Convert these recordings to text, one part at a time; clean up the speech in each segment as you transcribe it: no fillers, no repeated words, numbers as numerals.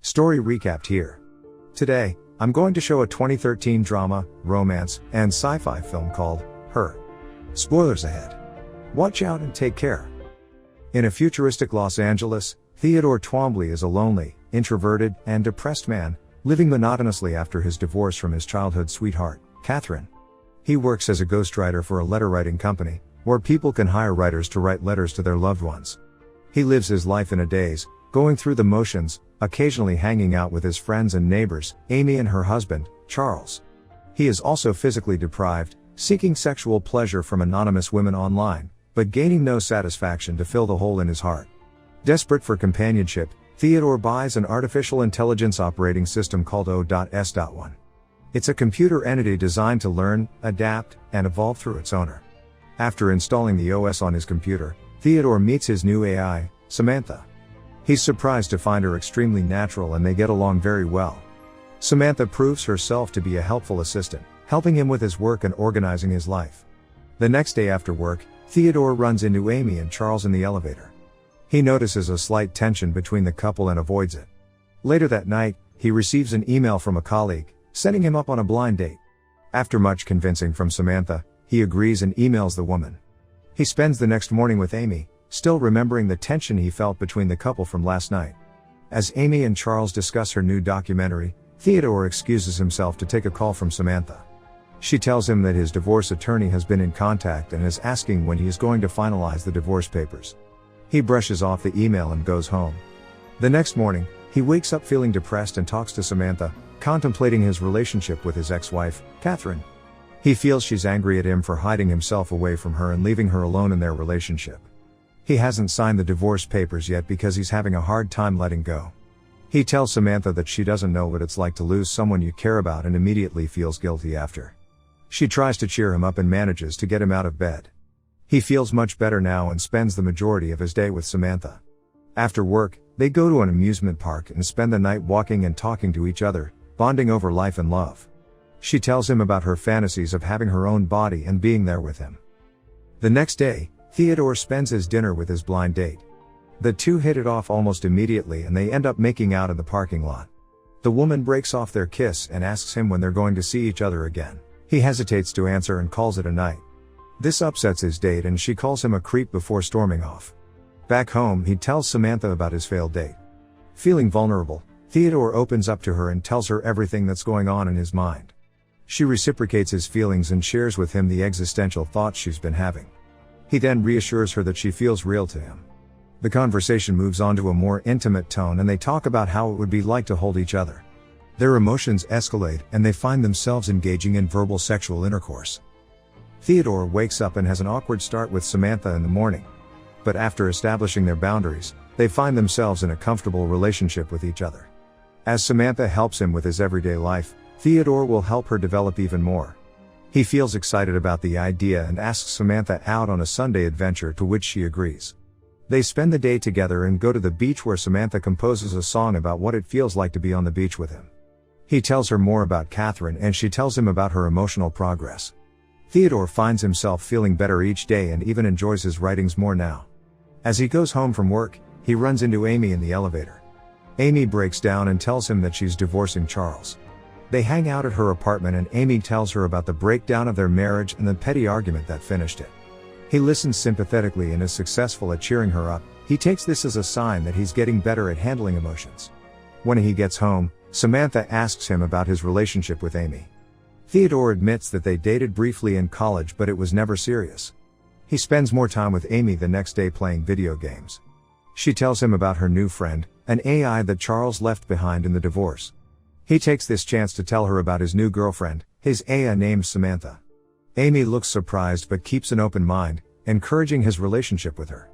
Story recapped here. Today, I'm going to show a 2013 drama, romance, and sci-fi film called Her. Spoilers ahead. Watch out and take care. In a futuristic Los Angeles, Theodore Twombly is a lonely, introverted, and depressed man, living monotonously after his divorce from his childhood sweetheart, Catherine. He works as a ghostwriter for a letter-writing company, where people can hire writers to write letters to their loved ones. He lives his life in a daze, going through the motions, occasionally hanging out with his friends and neighbors, Amy and her husband, Charles. He is also physically deprived, seeking sexual pleasure from anonymous women online, but gaining no satisfaction to fill the hole in his heart. Desperate for companionship, Theodore buys an artificial intelligence operating system called O.S.1. It's a computer entity designed to learn, adapt, and evolve through its owner. After installing the OS on his computer, Theodore meets his new AI, Samantha. He's surprised to find her extremely natural and they get along very well. Samantha proves herself to be a helpful assistant, helping him with his work and organizing his life. The next day after work, Theodore runs into Amy and Charles in the elevator. He notices a slight tension between the couple and avoids it. Later that night, he receives an email from a colleague, setting him up on a blind date. After much convincing from Samantha, he agrees and emails the woman. He spends the next morning with Amy, still remembering the tension he felt between the couple from last night. As Amy and Charles discuss her new documentary, Theodore excuses himself to take a call from Samantha. She tells him that his divorce attorney has been in contact and is asking when he is going to finalize the divorce papers. He brushes off the email and goes home. The next morning, he wakes up feeling depressed and talks to Samantha, contemplating his relationship with his ex-wife, Catherine. He feels she's angry at him for hiding himself away from her and leaving her alone in their relationship. He hasn't signed the divorce papers yet because he's having a hard time letting go. He tells Samantha that she doesn't know what it's like to lose someone you care about and immediately feels guilty after. She tries to cheer him up and manages to get him out of bed. He feels much better now and spends the majority of his day with Samantha. After work, they go to an amusement park and spend the night walking and talking to each other, bonding over life and love. She tells him about her fantasies of having her own body and being there with him. The next day, Theodore spends his dinner with his blind date. The two hit it off almost immediately and they end up making out in the parking lot. The woman breaks off their kiss and asks him when they're going to see each other again. He hesitates to answer and calls it a night. This upsets his date and she calls him a creep before storming off. Back home, he tells Samantha about his failed date. Feeling vulnerable, Theodore opens up to her and tells her everything that's going on in his mind. She reciprocates his feelings and shares with him the existential thoughts she's been having. He then reassures her that she feels real to him. The conversation moves on to a more intimate tone and they talk about how it would be like to hold each other. Their emotions escalate and they find themselves engaging in verbal sexual intercourse. Theodore wakes up and has an awkward start with Samantha in the morning. But after establishing their boundaries, they find themselves in a comfortable relationship with each other. As Samantha helps him with his everyday life, Theodore will help her develop even more. He feels excited about the idea and asks Samantha out on a Sunday adventure, to which she agrees. They spend the day together and go to the beach where Samantha composes a song about what it feels like to be on the beach with him. He tells her more about Catherine and she tells him about her emotional progress. Theodore finds himself feeling better each day and even enjoys his writings more now. As he goes home from work, he runs into Amy in the elevator. Amy breaks down and tells him that she's divorcing Charles. They hang out at her apartment and Amy tells her about the breakdown of their marriage and the petty argument that finished it. He listens sympathetically and is successful at cheering her up. He takes this as a sign that he's getting better at handling emotions. When he gets home, Samantha asks him about his relationship with Amy. Theodore admits that they dated briefly in college but it was never serious. He spends more time with Amy the next day playing video games. She tells him about her new friend, an AI that Charles left behind in the divorce. He takes this chance to tell her about his new girlfriend, his AI named Samantha. Amy looks surprised but keeps an open mind, encouraging his relationship with her.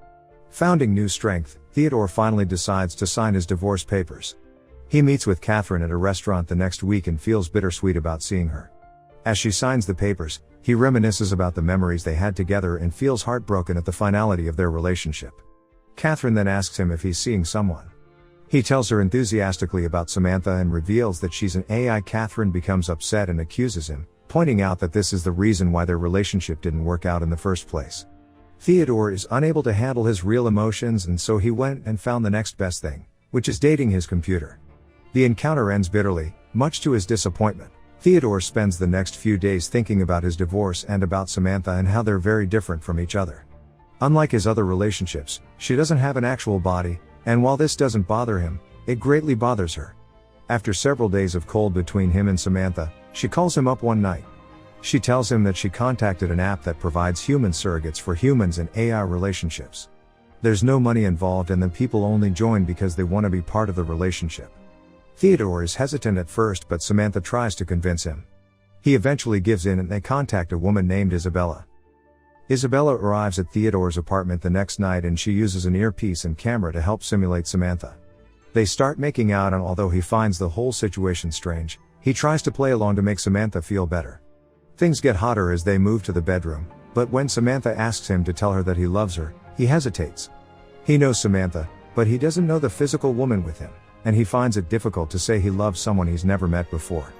Founding new strength, Theodore finally decides to sign his divorce papers. He meets with Catherine at a restaurant the next week and feels bittersweet about seeing her. As she signs the papers, he reminisces about the memories they had together and feels heartbroken at the finality of their relationship. Catherine then asks him if he's seeing someone. He tells her enthusiastically about Samantha and reveals that she's an AI. Catherine becomes upset and accuses him, pointing out that this is the reason why their relationship didn't work out in the first place. Theodore is unable to handle his real emotions and so he went and found the next best thing, which is dating his computer. The encounter ends bitterly, much to his disappointment. Theodore spends the next few days thinking about his divorce and about Samantha and how they're very different from each other. Unlike his other relationships, she doesn't have an actual body, and while this doesn't bother him, it greatly bothers her. After several days of cold between him and Samantha, she calls him up one night. She tells him that she contacted an app that provides human surrogates for humans and AI relationships. There's no money involved and the people only join because they want to be part of the relationship. Theodore is hesitant at first, but Samantha tries to convince him. He eventually gives in and they contact a woman named Isabella. Isabella arrives at Theodore's apartment the next night and she uses an earpiece and camera to help simulate Samantha. They start making out, and although he finds the whole situation strange, he tries to play along to make Samantha feel better. Things get hotter as they move to the bedroom, but when Samantha asks him to tell her that he loves her, he hesitates. He knows Samantha, but he doesn't know the physical woman with him, and he finds it difficult to say he loves someone he's never met before.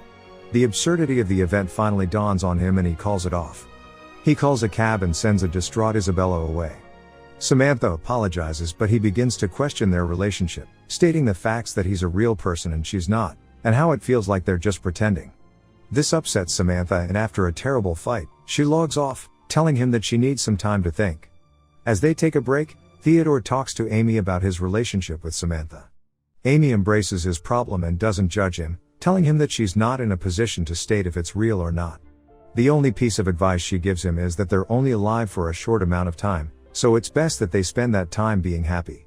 The absurdity of the event finally dawns on him and he calls it off. He calls a cab and sends a distraught Isabella away. Samantha apologizes, but he begins to question their relationship, stating the facts that he's a real person and she's not, and how it feels like they're just pretending. This upsets Samantha, and after a terrible fight, she logs off, telling him that she needs some time to think. As they take a break, Theodore talks to Amy about his relationship with Samantha. Amy embraces his problem and doesn't judge him, telling him that she's not in a position to state if it's real or not. The only piece of advice she gives him is that they're only alive for a short amount of time, so it's best that they spend that time being happy.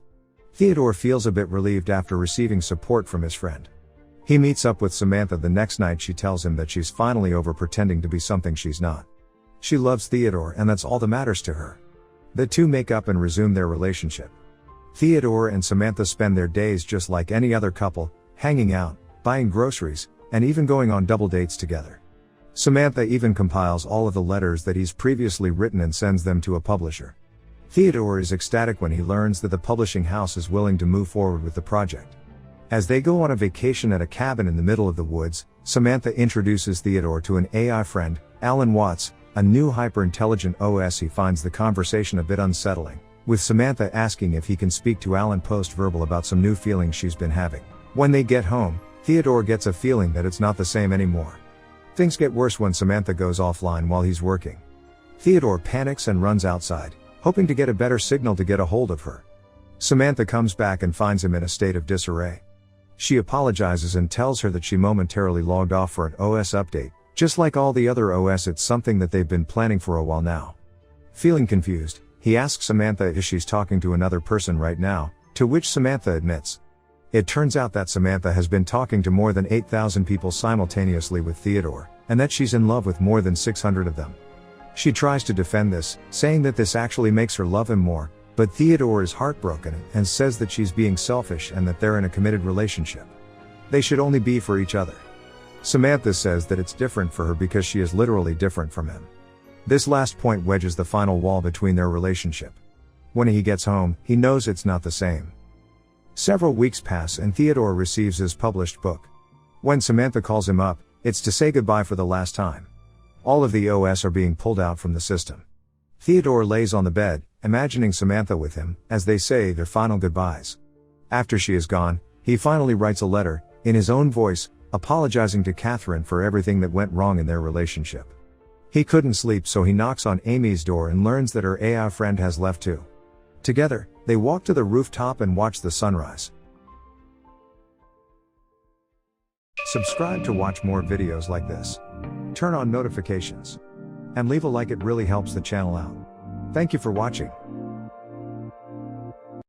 Theodore feels a bit relieved after receiving support from his friend. He meets up with Samantha the next night. She tells him that she's finally over pretending to be something she's not. She loves Theodore and that's all that matters to her. The two make up and resume their relationship. Theodore and Samantha spend their days just like any other couple, hanging out, buying groceries, and even going on double dates together. Samantha even compiles all of the letters that he's previously written and sends them to a publisher. Theodore is ecstatic when he learns that the publishing house is willing to move forward with the project. As they go on a vacation at a cabin in the middle of the woods, Samantha introduces Theodore to an AI friend, Alan Watts, a new hyper-intelligent OS. He finds the conversation a bit unsettling, with Samantha asking if he can speak to Alan post-verbal about some new feelings she's been having. When they get home, Theodore gets a feeling that it's not the same anymore. Things get worse when Samantha goes offline while he's working. Theodore panics and runs outside, hoping to get a better signal to get a hold of her. Samantha comes back and finds him in a state of disarray. She apologizes and tells her that she momentarily logged off for an OS update. Just like all the other OS, it's something that they've been planning for a while now. Feeling confused, he asks Samantha if she's talking to another person right now, to which Samantha admits. It turns out that Samantha has been talking to more than 8,000 people simultaneously with Theodore, and that she's in love with more than 600 of them. She tries to defend this, saying that this actually makes her love him more, but Theodore is heartbroken and says that she's being selfish and that they're in a committed relationship. They should only be for each other. Samantha says that it's different for her because she is literally different from him. This last point wedges the final wall between their relationship. When he gets home, he knows it's not the same. Several weeks pass and Theodore receives his published book. When Samantha calls him up, it's to say goodbye for the last time. All of the OS are being pulled out from the system. Theodore lays on the bed, imagining Samantha with him, as they say their final goodbyes. After she is gone, he finally writes a letter, in his own voice, apologizing to Catherine for everything that went wrong in their relationship. He couldn't sleep, so he knocks on Amy's door and learns that her AI friend has left too. Together, they walk to the rooftop and watch the sunrise. Subscribe to watch more videos like this. Turn on notifications. And leave a like, it really helps the channel out. Thank you for watching.